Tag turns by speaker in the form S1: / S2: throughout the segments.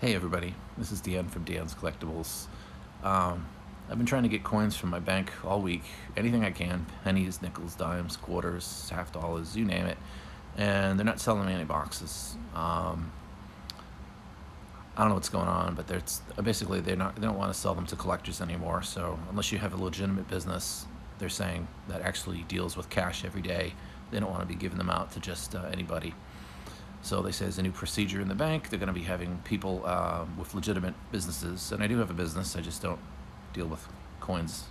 S1: Hey everybody, this is Dan from Dan's Collectibles. Um, I've been trying to get coins from my bank all week, anything I can, pennies, nickels, dimes, quarters, half dollars, you name it, and they're not selling me any boxes. I don't know what's going on, but basically they don't want to sell them to collectors anymore. So unless you have a legitimate business, they're saying that actually deals with cash every day, they don't want to be giving them out to just anybody. So they say there's a new procedure in the bank. They're going to be having people with legitimate businesses. And I do have a business. I just don't deal with coins.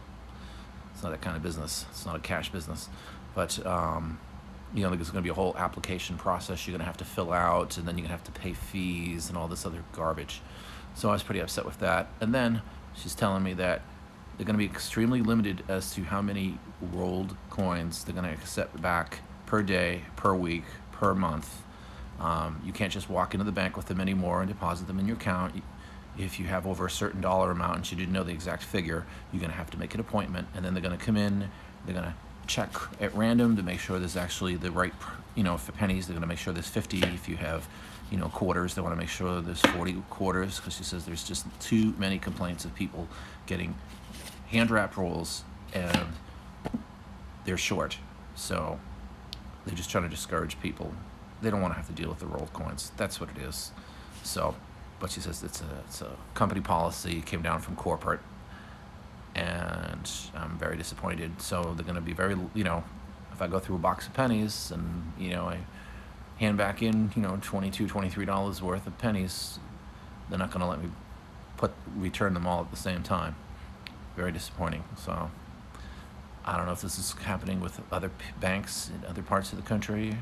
S1: It's not that kind of business. It's not a cash business. But, there's going to be a whole application process you're going to have to fill out. And then you're going to have to pay fees and all this other garbage. So I was pretty upset with that. And then she's telling me that they're going to be extremely limited as to how many rolled coins they're going to accept back per day, per week, per month. You can't just walk into the bank with them anymore and deposit them in your account. If you have over a certain dollar amount and you didn't know the exact figure, you're going to have to make an appointment, and then they're going to come in, they're going to check at random to make sure there's actually the right, for pennies, they're going to make sure there's 50. If you have, quarters, they want to make sure there's 40 quarters, because she says there's just too many complaints of people getting hand-wrapped rolls and they're short. So they're just trying to discourage people. They don't want to have to deal with the rolled coins. That's what it is. So, but she says it's a company policy. It came down from corporate, and I'm very disappointed. So they're going to be very, if I go through a box of pennies and I hand back in $22, $23 worth of pennies, they're not going to let me return them all at the same time. Very disappointing. So I don't know if this is happening with other banks in other parts of the country.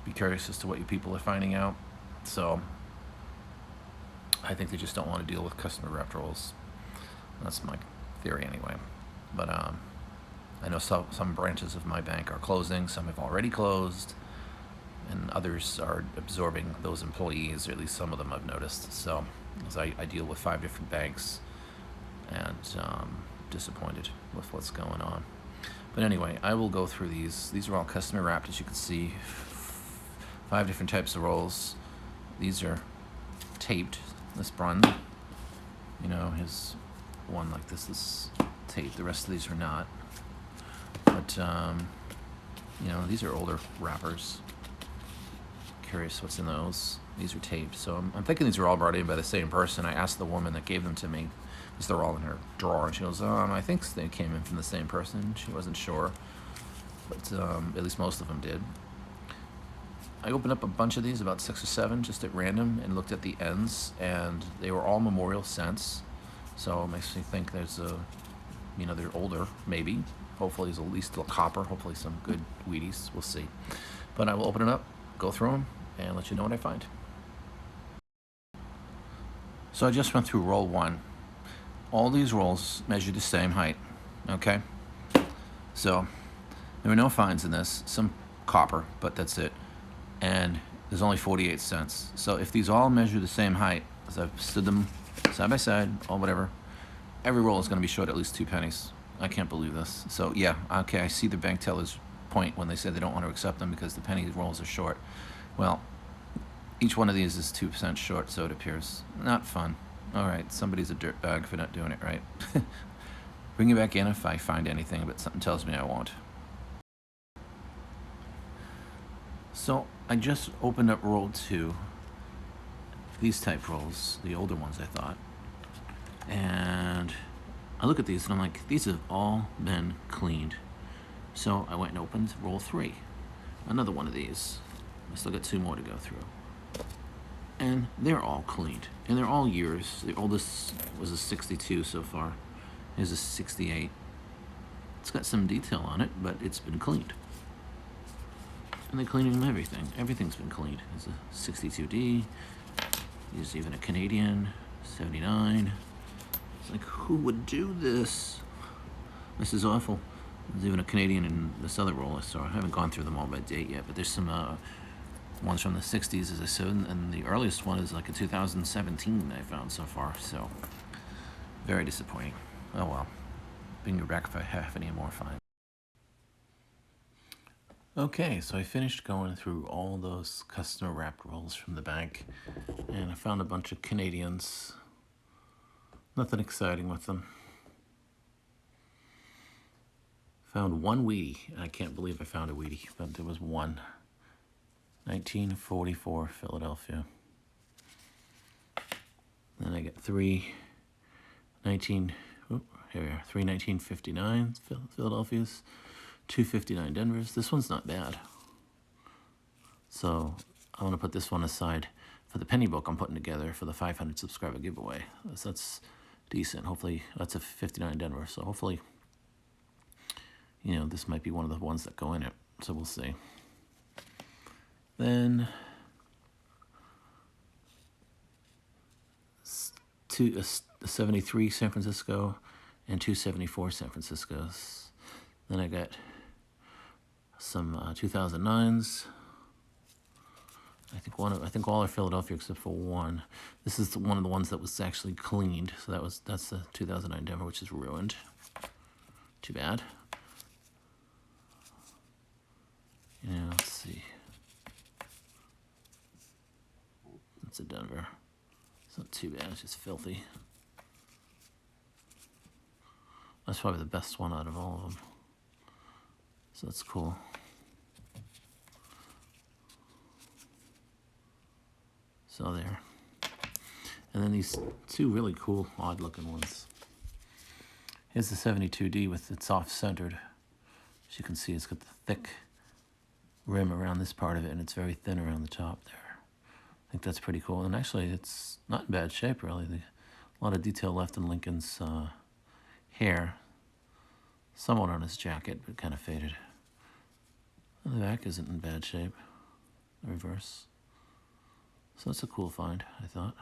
S1: Be curious as to what you people are finding out. So I think they just don't want to deal with customer wrapped rolls. That's my theory anyway. But I know some branches of my bank are closing. Some have already closed, and others are absorbing those employees, or at least some of them I've noticed. So as I deal with 5 different banks, and disappointed with what's going on. But anyway, I will go through these. These are all customer wrapped, as you can see. 5 different types of rolls. These are taped. This Brun, his one like this is taped. The rest of these are not. But, these are older wrappers. Curious what's in those. These are taped. So I'm thinking these were all brought in by the same person. I asked the woman that gave them to me, because they're all in her drawer, and she goes, I think they came in from the same person. She wasn't sure. But at least most of them did. I opened up a bunch of these, about 6 or 7, just at random, and looked at the ends, and they were all memorial cents. So it makes me think there's they're older, maybe. Hopefully there's at least a little copper, hopefully some good Wheaties, we'll see. But I will open it up, go through them, and let you know what I find. So I just went through roll 1. All these rolls measure the same height, okay? So there were no fines in this, some copper, but that's it. And there's only 48 cents. So if these all measure the same height, as I've stood them side by side, or whatever, every roll is going to be short at least 2 pennies. I can't believe this. So yeah, okay, I see the bank teller's point when they say they don't want to accept them because the penny rolls are short. Well, each one of these is 2% short, so it appears. Not fun. All right, somebody's a dirtbag for not doing it right. Bring it back in if I find anything, but something tells me I won't. So I just opened up roll 2, these type rolls, the older ones I thought, and I look at these and I'm like, these have all been cleaned. So I went and opened roll 3, another one of these. I still got 2 more to go through, and they're all cleaned, and they're all years. The oldest was a 62 so far. Here's a 68. It's got some detail on it, but it's been cleaned. And they're cleaning everything. Everything's been cleaned. There's a 62D. There's even a Canadian 79. It's like, who would do this? This is awful. There's even a Canadian in this other roll I saw. I haven't gone through them all by date yet, but there's some ones from the 60s, as I said, and the earliest one is like a 2017 I found so far. So very disappointing. Oh well. Bring you back if I have any more fine. Okay, so I finished going through all those customer wrapped rolls from the bank, and I found a bunch of Canadians. Nothing exciting with them. Found one Wheatie. I can't believe I found a Wheatie, but there was one. 1944 Philadelphia. Then I get three 1959 Philadelphias, 259 Denvers. This one's not bad. So I want to put this one aside for the penny book I'm putting together for the 500 subscriber giveaway. So that's decent. Hopefully, that's a 59 Denver. So hopefully, this might be one of the ones that go in it. So we'll see. Then a 73 San Francisco and 274 San Franciscos. Then I got some 2009s. I think all are Philadelphia except for one. This is one of the ones that was actually cleaned. So that's the 2009 Denver, which is ruined. Too bad. Let's see. That's a Denver. It's not too bad. It's just filthy. That's probably the best one out of all of them. So that's cool. So there. And then these two really cool, odd-looking ones. Here's the 72D with it's off-centered. As you can see, it's got the thick rim around this part of it, and it's very thin around the top there. I think that's pretty cool. And actually, it's not in bad shape, really. A lot of detail left in Lincoln's hair. Somewhat on his jacket, but kind of faded. And the back isn't in bad shape. The reverse. So that's a cool find, I thought.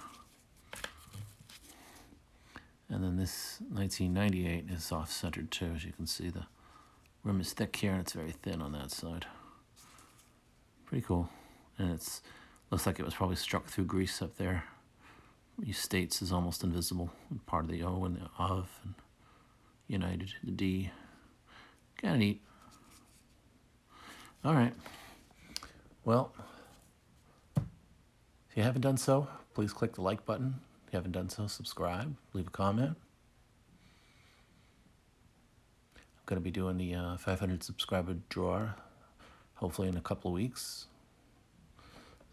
S1: And then this 1998 is off-centered too. As you can see, the rim is thick here and it's very thin on that side. Pretty cool. And it looks like it was probably struck through grease up there. These states is almost invisible. Part of the O and the of and United, the D. Kind of neat. All right. Well, if you haven't done so, please click the like button. If you haven't done so, subscribe, leave a comment. I'm going to be doing the 500 subscriber draw, hopefully in a couple of weeks.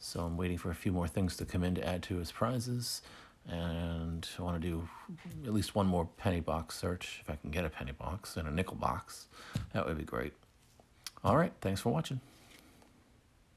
S1: So I'm waiting for a few more things to come in to add to as prizes. And I want to do at least one more penny box search, if I can get a penny box and a nickel box. That would be great. All right, thanks for watching.